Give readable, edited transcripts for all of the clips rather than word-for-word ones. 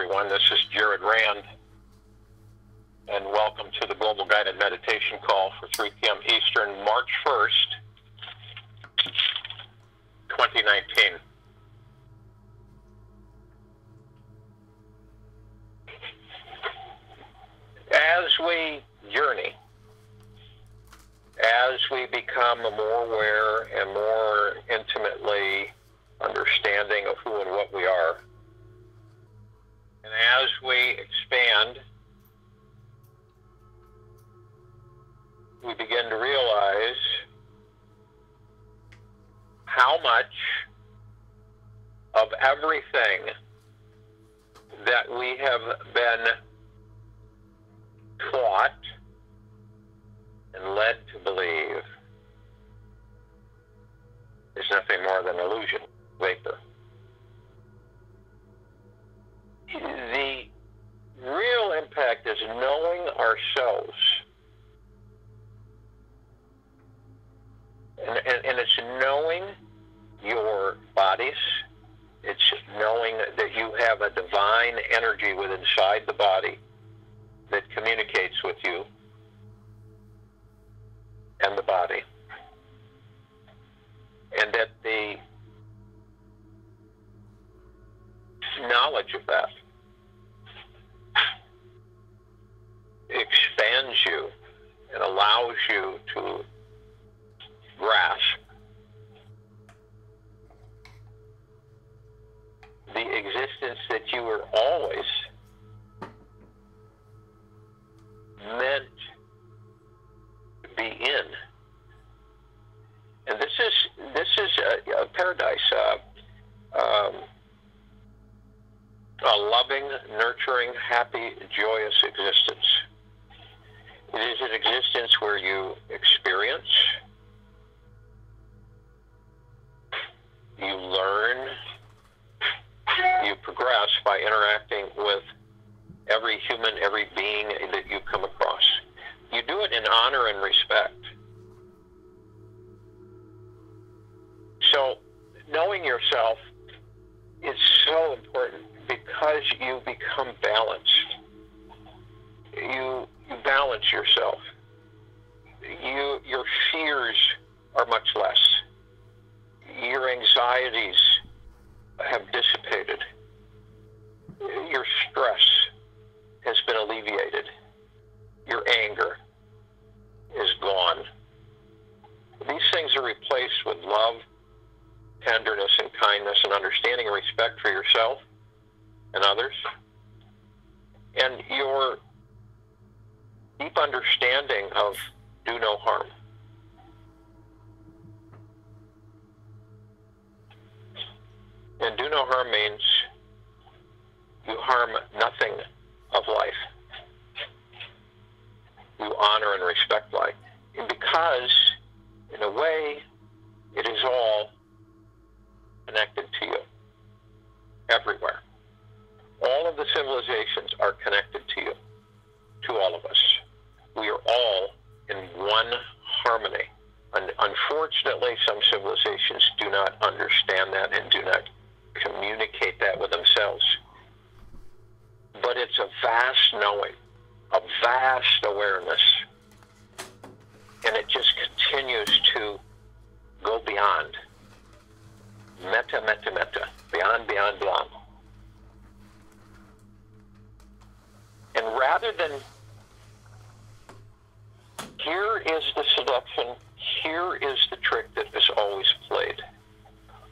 everyone. This is Jared Rand, and welcome to the Global Guided Meditation Call for 3 p.m. Eastern, March 1st, 2019. As we journey, as we become more aware and more intimately understanding of who and what we are, and as we expand, we begin to realize how much of everything that we have been taught and led to believe is nothing more than illusion, vapor. The real impact is knowing ourselves. And it's knowing your bodies. It's knowing that you have a divine energy within inside the body that communicates with you and the body. And that the knowledge of that expands you and allows you to grasp the existence that you were always meant to be in. And this is a paradise, a loving, nurturing, happy, joyous existence. It is an existence where you experience, you learn, you progress by interacting with every human, every being that you come across. You do it in honor and respect. So, knowing yourself is so important because you become balanced. You balance yourself. Your fears are much less. Your anxieties have dissipated. Your stress has been alleviated. Your anger is gone. These things are replaced with love, tenderness, and kindness, and understanding and respect for yourself and others. And your deep understanding of do no harm. And do no harm means you harm nothing of life. You honor and respect life. And because, in a way, it is all connected to you. Everywhere. All of the civilizations are connected to you. To all of us. We are all in one harmony. And unfortunately, some civilizations do not understand that and do not communicate that with themselves. But it's a vast knowing, a vast awareness, and it just continues to go beyond. Meta, meta, meta. Beyond, beyond, beyond. And rather than, here is the seduction, here is the trick that is always played.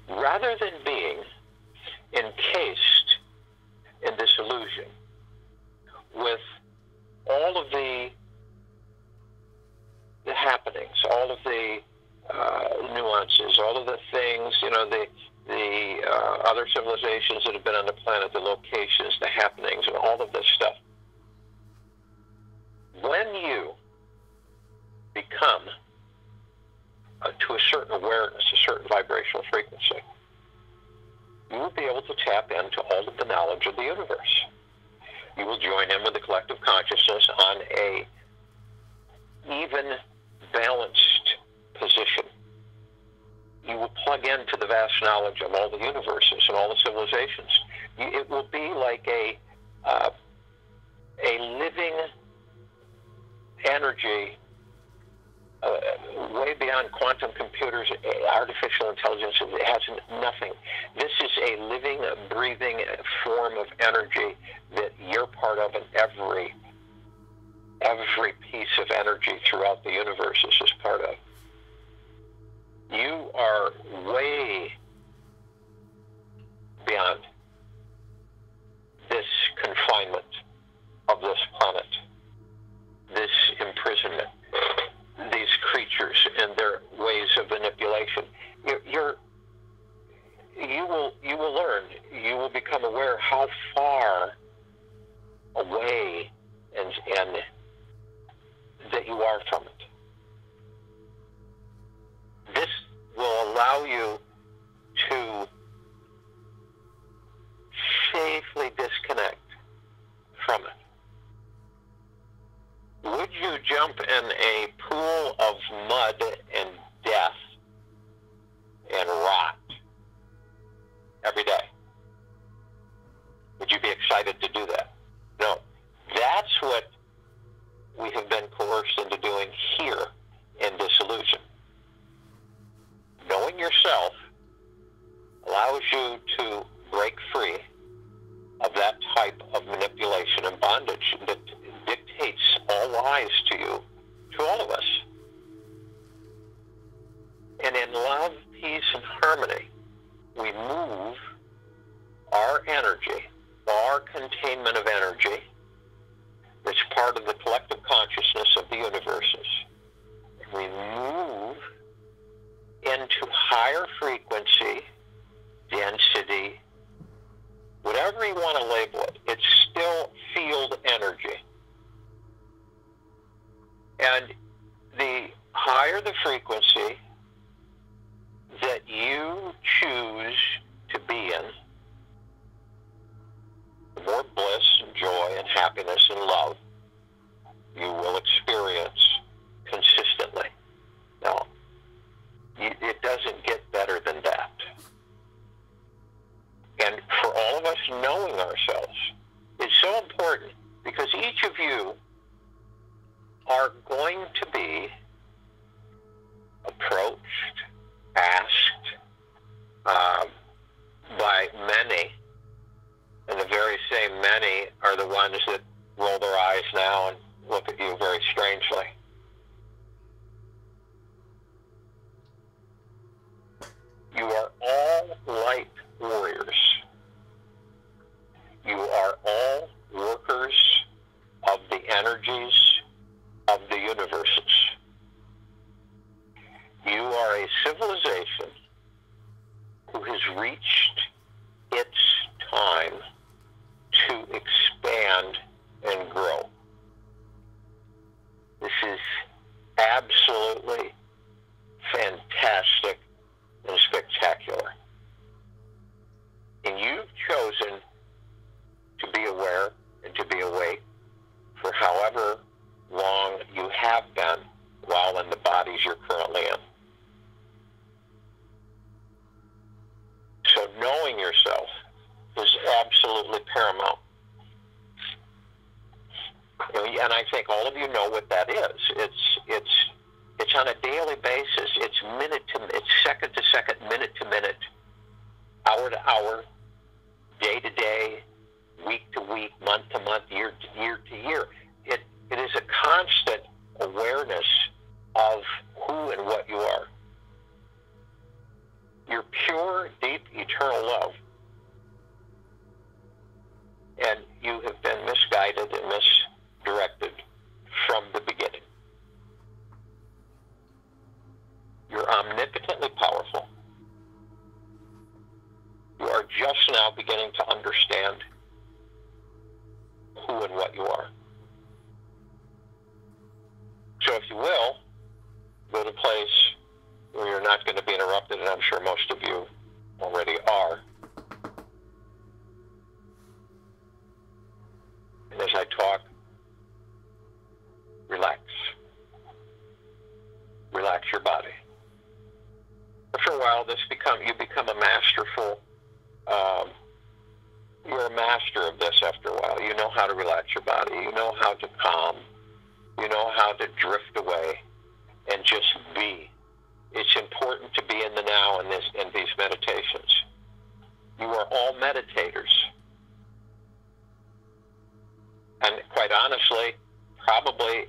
Rather than being encased in this illusion with all of the happenings, all of the nuances, all of the things, the other civilizations that have been on the planet, the locations, the happenings, and all of this stuff. When you become to a certain awareness, a certain vibrational frequency, you will be able to tap into all of the knowledge of the universe. You will join in with the collective consciousness on a even, balanced position. You will plug into the vast knowledge of all the universes and all the civilizations. It will be like a a living energy, way beyond quantum computers, artificial intelligence. It has nothing. This is a living, breathing form of energy that you're part of, and every piece of energy throughout the universe is part of. You are way beyond this confinement of this planet, this imprisonment, these creatures and their ways of manipulation. You will learn. You will become aware how far away and that you are from it. This will allow you to safely disconnect from it. Would you jump in a pool of mud and death and rot every day? Would you be excited to do that? No. That's what we have been coerced into doing here in disillusion. Knowing yourself allows you to break free of that type of manipulation and bondage that dictates all lies to you, to all of us. And in love, peace, and harmony, we move our energy, our containment of energy, that's part of the collective consciousness of the universes. We move into higher frequency, density, whatever you want to label it. It's still field energy. And the higher the frequency that you choose to be in, the more bliss and joy and happiness and love you will experience consistently. Now, it doesn't get better than that. And for all of us knowing ourselves is so important, because each of you are going to be approached, asked by many, and the very same many are the ones that roll their eyes now and look at you very strangely. You are all light warriors. You are all workers of the energies of the universes. You are a civilization who has reached its time to expand and grow. This is absolutely fantastic and spectacular. And you've chosen to be aware and to be awake for however long you have been while in the bodies you're currently in. So knowing yourself is absolutely paramount. And I think all of you know what that is. It's on a daily basis. It's second to second, minute to minute, hour to hour, day to day, week to week, month to month, year to year. It is a constant awareness of who and what you are. Your pure, deep, eternal love. And you have been misguided and misdirected from the beginning. You're omnipotently powerful. You are just now beginning to understand who and what you are. So if you will, go to a place where you're not going to be interrupted, and I'm sure most of you already are. And as I talk, relax. Relax your body. After a while, you become a masterful you're a master of this after a while. You know how to relax your body. You know how to calm. You know how to drift away and just be. It's important to be in the now in these meditations. You are all meditators. And quite honestly, probably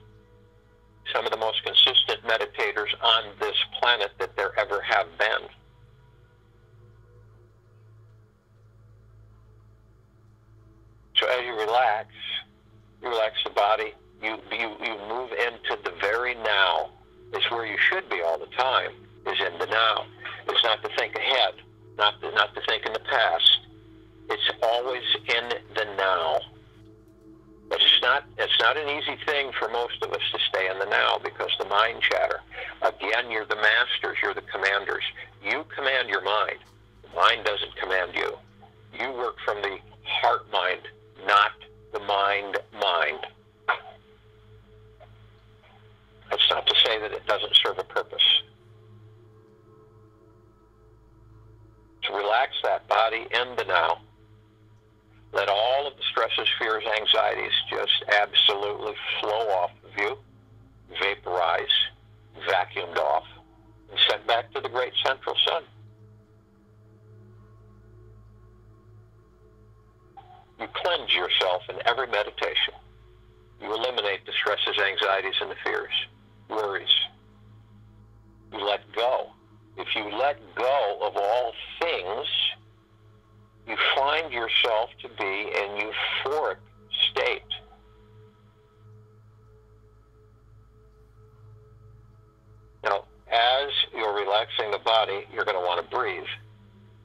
some of the most consistent meditators on this planet that there ever have been. So as you relax the body, you move into the very now. It's where you should be all the time, is in the now. It's not to think ahead, not to think in the past. It's always in the now. But it's not an easy thing for most of us to stay in the now because the mind chatter. Again, you're the masters, you're the commanders. You command your mind. The mind doesn't command you. You work from the heart mind, not the mind. That's not to say that it doesn't serve a purpose. To relax that body in the now. Let all of the stresses, fears, anxieties just absolutely flow off of you, vaporize, vacuumed off, and sent back to the great central sun. You cleanse yourself in every meditation. You eliminate the stresses, anxieties, and the fears, worries. You let go. If you let go of all things, you find yourself to be in euphoric state. Now, as you're relaxing the body, you're going to want to breathe.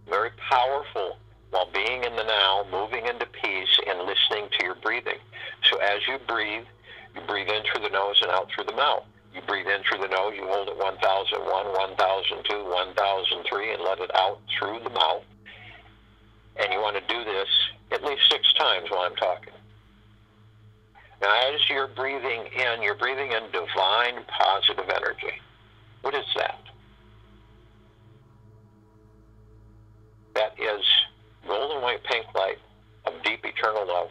Very powerful while being in the now, moving into peace, and listening to your breathing. So as you breathe in through the nose and out through the mouth. You breathe in through the nose, you hold it 1001, 1002, 1003, and let it out through the mouth. And you want to do this at least 6 times while I'm talking. Now, as you're breathing in divine positive energy. What is that? That is golden white pink light of deep eternal love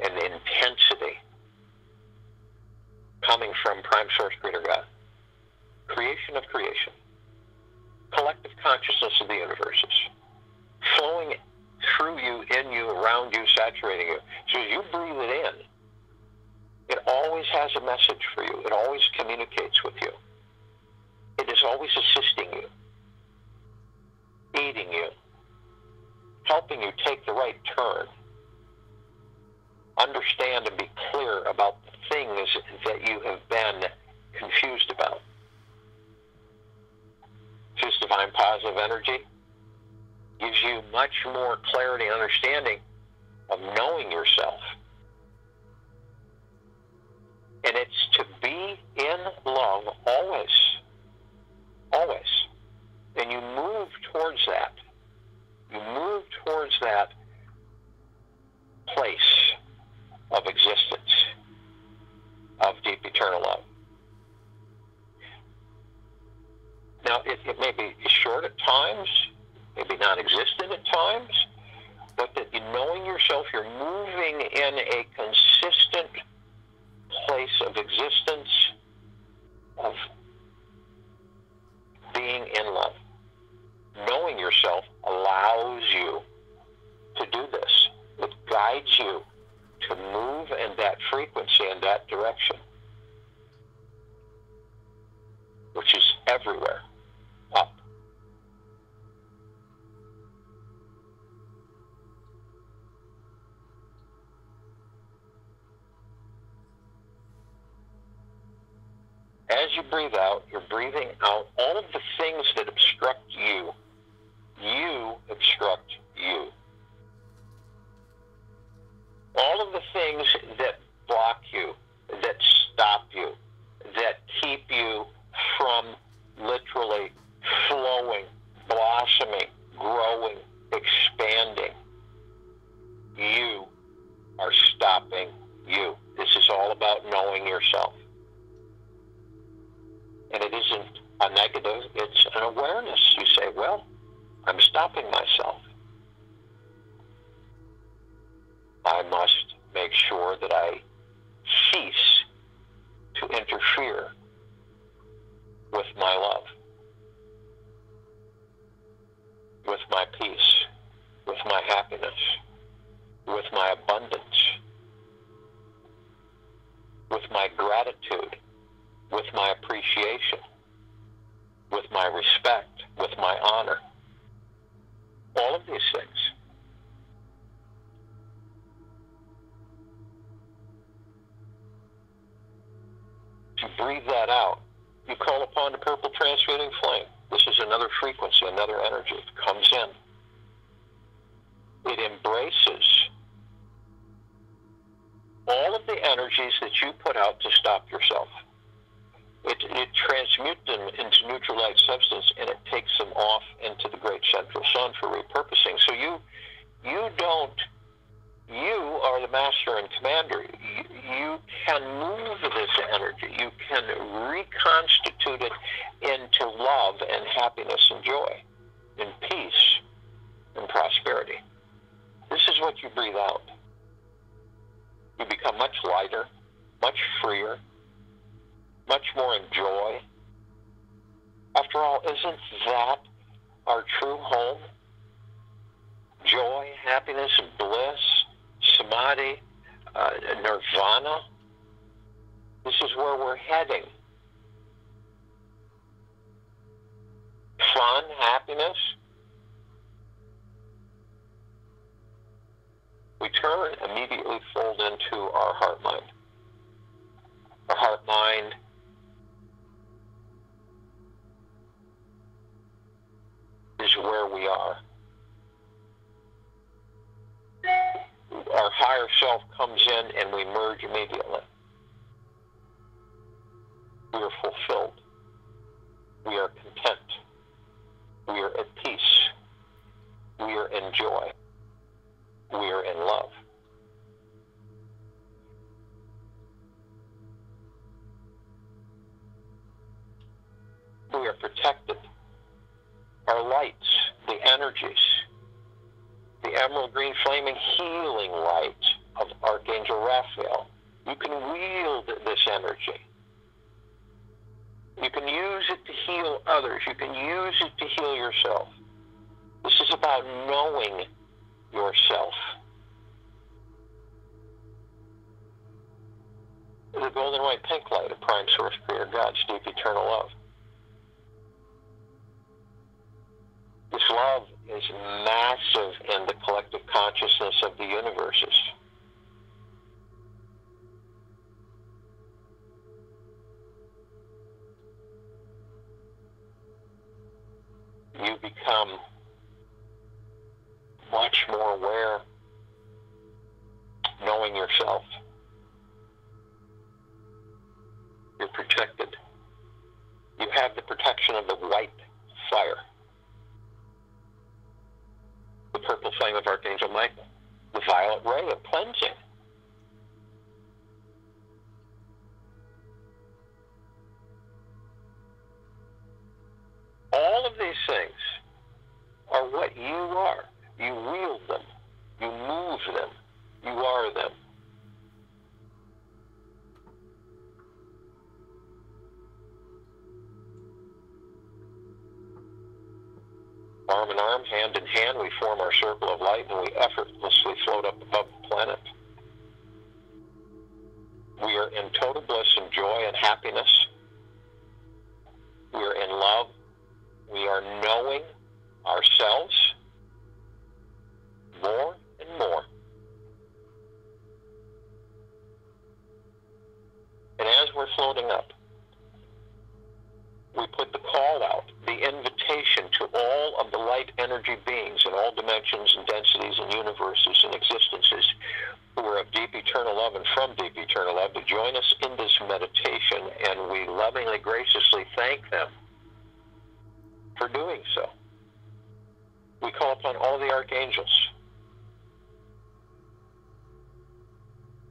and intensity coming from Prime Source Creator God. Creation of creation. Collective consciousness of the universes. Flowing through you, in you, around you, saturating you. So as you breathe it in, it always has a message for you. It always communicates with you. It is always assisting you, aiding you, helping you take the right turn, understand and be clear about the things that you have been confused about. This divine positive energy gives you much more clarity and understanding of knowing yourself. And it's to be in love always. Always. And you move towards that. You move towards that place of existence, of deep eternal love. Now, it may be short at times, maybe non-existent at times, but that knowing yourself, you're moving in a consistent place of existence, of being in love. Knowing yourself allows you to do this. It guides you to move in that frequency, in that direction, which is everywhere, up. As you breathe out, you're breathing out all of the things that obstruct you. You obstruct you. All of the things that block you, that stop you, that keep you from literally flowing, blossoming, growing, expanding. You are stopping you. This is all about knowing yourself. And it isn't a negative, it's an awareness. You say, well, I'm stopping myself. I must make sure that I cease to interfere with my love, with my peace, with my happiness, with my abundance, with my gratitude, with my appreciation, with my respect, with my honor. All of these things. To breathe that out, you call upon the purple transmuting flame. This is another frequency, another energy. It comes in. It embraces all of the energies that you put out to stop yourself. It transmutes them into neutral light substance, and it takes them off into the great central sun for repurposing. So you are the master and commander. You can move this energy. You can reconstitute it into love and happiness and joy, and peace and prosperity. This is what you breathe out. You become much lighter, much freer, much more in joy. After all, isn't that our true home? Joy, happiness, bliss, samadhi, nirvana. This is where we're heading. Fun, happiness. We turn, immediately fold into our heart mind. Our heart mind is where we are. Our higher self comes in and we merge immediately. We are fulfilled. We are content. We are at peace. We are in joy. We are in love. We are protected. Our lights, the energies, the emerald green flaming healing light of Archangel Raphael. You can wield this energy. You can use it to heal others. You can use it to heal yourself. This is about knowing yourself. The golden white pink light of Prime Source Creator God's deep eternal love. This love is massive in the collective consciousness of the universes. You become much more aware, knowing yourself. You're protected. You have the protection of the white fire, the purple flame of Archangel Michael, the violet ray of cleansing. All of these things are what you are. You wield them. You move them. You are them. Arm in arm, hand in hand, we form our circle of light and we effortlessly float up above the planet. We are in total bliss and joy and happiness. We are in love. We are knowing ourselves more and more. And as we're floating up, we put the call out, the invitation to all of the light energy beings in all dimensions and densities and universes and existences who are of deep eternal love and from deep eternal love to join us in this meditation, and we lovingly, graciously thank them for doing so. We call upon all the archangels,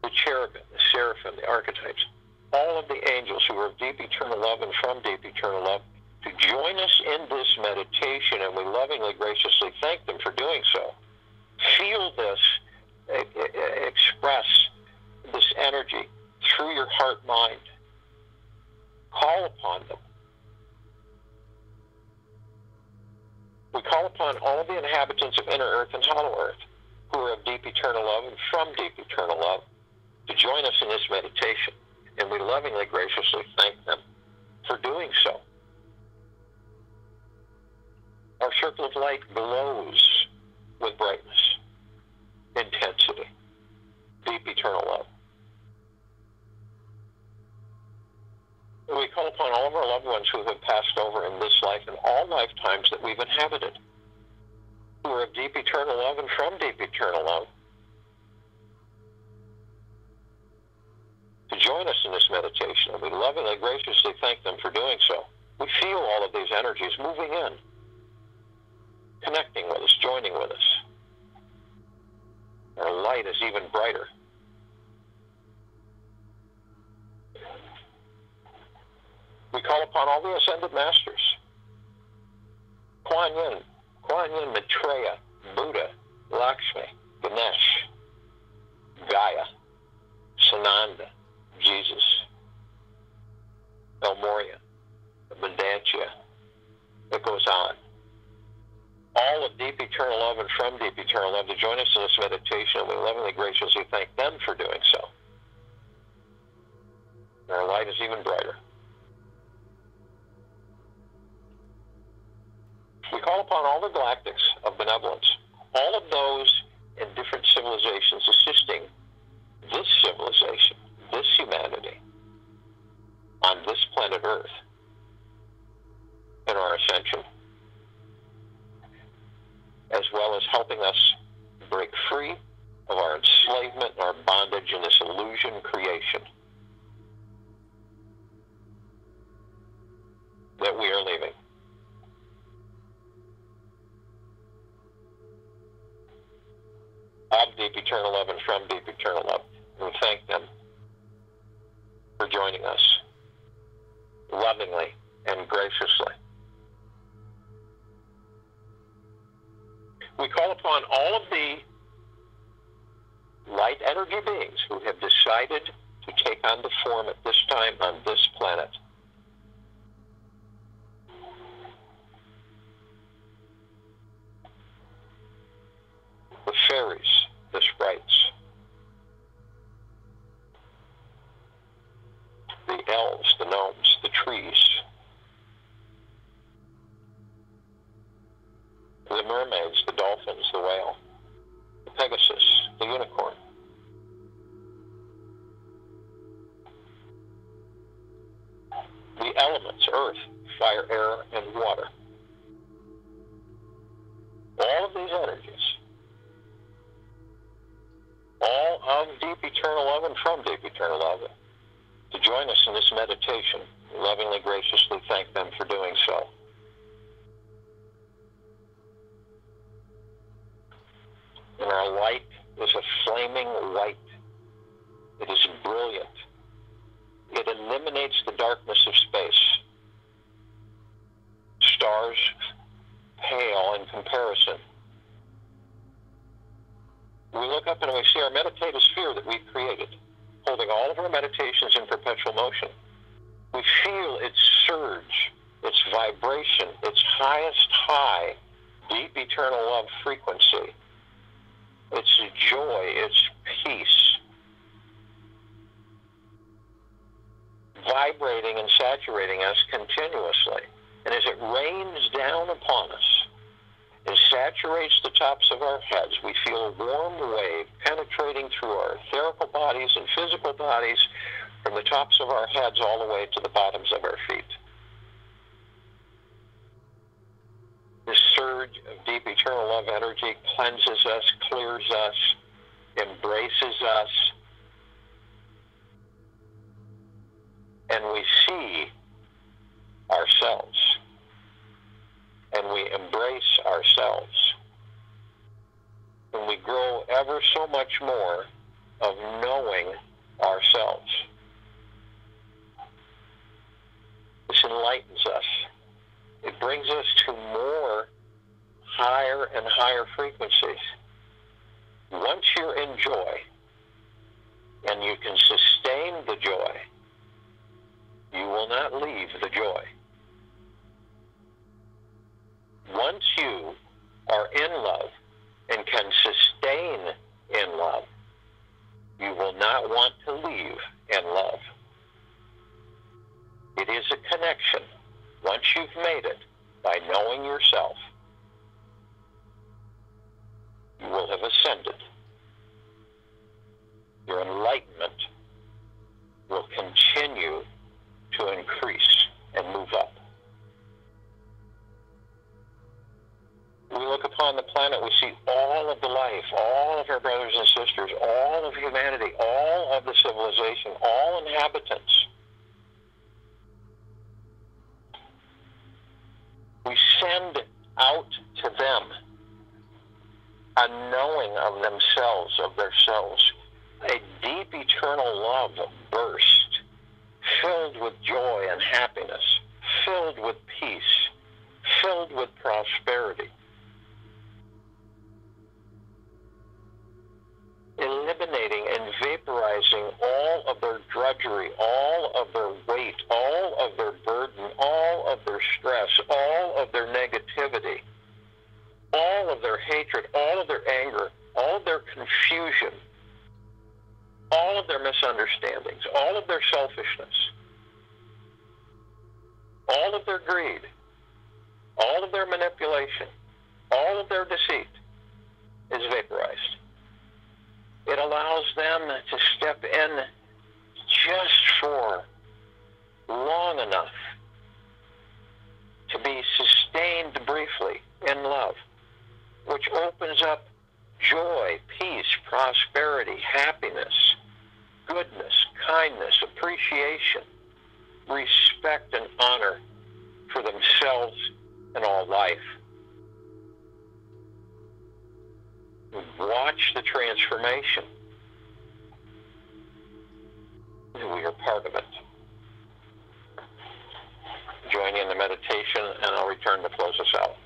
the cherubim, the seraphim, the archetypes, all of the angels who are of deep eternal love and from deep eternal love to join us in this meditation, and we lovingly, graciously thank them for doing so. Feel this express this energy through your heart-mind. Call upon them. We call upon all of the inhabitants of inner earth and hollow earth who are of deep eternal love and from deep eternal love to join us in this meditation, and we lovingly, graciously thank them for doing so. Our circle of light glows with brightness, intensity, deep eternal love. We call upon all of our loved ones who have passed over in this life and all lifetimes that we've inhabited, who are of deep eternal love and from deep eternal love, to join us in this meditation, and we lovingly, graciously thank them for doing so. We feel all of these energies moving in, connecting with us, joining with us. Our light is even brighter. We call upon all the ascended masters, Kuan Yin, Maitreya, Buddha, Lakshmi, Ganesh, Gaia, Sananda, Jesus, El Morya, Abundantia. It goes on. All of deep eternal love and from deep eternal love to join us in this meditation, and we lovingly, graciously thank them for doing so. And our light is even brighter. We call upon all the galactics of benevolence, all of those in different civilizations assisting this civilization, this humanity, on this planet Earth in our ascension, as well as helping us break free of our enslavement and our bondage in this illusion creation that we are leaving. Of deep eternal love and from deep eternal love. And we thank them for joining us lovingly and graciously. We call upon all of the light energy beings who have decided to take on the form at this time on this planet. The fairies, the sprites, the elves, the gnomes, the trees, the mermaids, the dolphins, the whale, the Pegasus, the unicorn. The elements, earth, fire, air, and water. All of these energies, all of deep eternal love and from deep eternal love, to join us in this meditation. We lovingly, graciously thank them for doing so. And our light is a flaming white. It is brilliant. It eliminates the darkness of space. Stars pale in comparison. We look up and we see our meditative sphere that we've created, holding all of our meditations in perpetual motion. We feel its surge, its vibration, its highest high, deep eternal love frequency, its joy, its peace, vibrating and saturating us continuously. And as it rains down upon us, and saturates the tops of our heads, we feel a warm wave penetrating through our etherical bodies and physical bodies from the tops of our heads all the way to the bottoms of our feet. This surge of deep eternal love energy cleanses us, clears us, embraces us, and we see ourselves. And we embrace ourselves. And we grow ever so much more of knowing ourselves. This enlightens us. It brings us to more higher and higher frequencies. Once you're in joy, and you can sustain the joy, you will not leave the joy. Once you are in love and can sustain in love, you will not want to leave in love. It is a connection. Once you've made it, by knowing yourself, you will have ascended. Your enlightenment will continue to increase and move up. We look upon the planet, we see all of the life, all of our brothers and sisters, all of humanity, all of the civilization, all inhabitants. We send out to them a knowing of themselves, of themselves, a deep eternal love burst, filled with joy and happiness, filled with peace, filled with prosperity, eliminating and vaporizing all of their drudgery, all of their weight, all of their burden, all of their stress, all of their negativity, all of their hatred, all of their anger, all of their confusion, all of their misunderstandings, all of their selfishness, all of their greed, all of their manipulation, all of their deceit is vaporized. It allows them to step in just for long enough to be sustained briefly in love, which opens up joy, peace, prosperity, happiness, goodness, kindness, appreciation, respect, and honor for themselves and all life. Watch the transformation. We are part of it. Join in the meditation, and I'll return to close us out.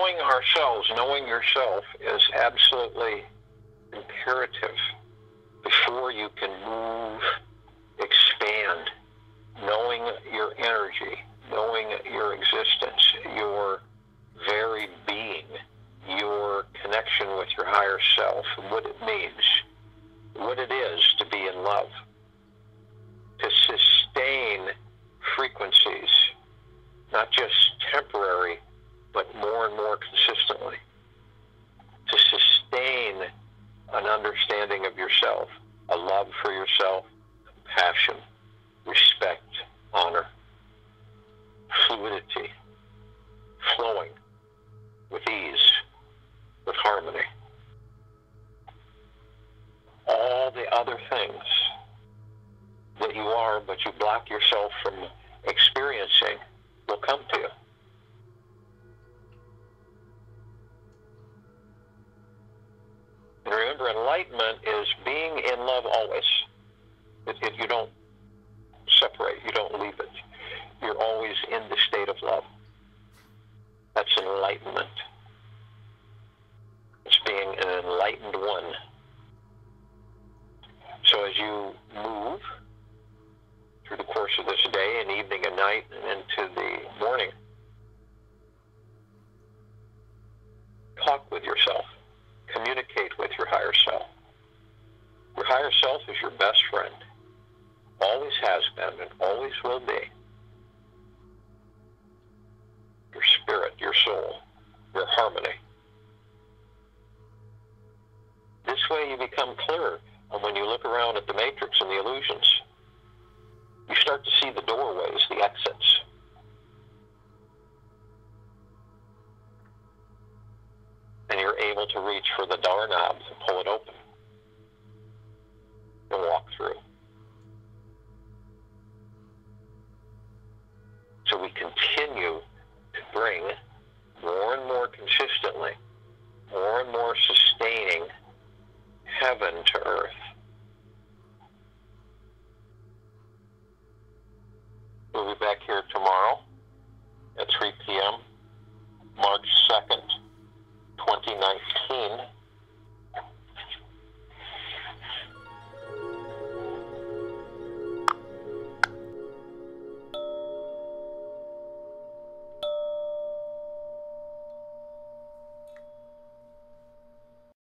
knowing ourselves, knowing yourself is absolutely imperative before you can move, expand. Knowing your energy, knowing your existence, your very being, your connection with your higher self, and what it means, what it is to be in love, to sustain frequencies, not just temporary, but more and more consistently, to sustain an understanding of yourself, a love for yourself, compassion, respect, honor, fluidity, flowing with ease, with harmony. All the other things that you are, but you block yourself from experiencing, will come to you. And remember, enlightenment is being in love always. You don't separate. You don't leave it. You're always in the state of love. That's enlightenment. It's being an enlightened one. So as you move through the course of this day and evening and night and into the morning, talk with yourself. Communicate with your higher self. Your higher self is your best friend. Always has been and always will be. Your spirit, your soul, your harmony. This way you become clear. And when you look around at the matrix and the illusions, you start to see the doorways, the exits. And you're able to reach for the doorknobs and pull it open and walk through. So we continue to bring more and more consistently, more and more sustaining heaven to earth.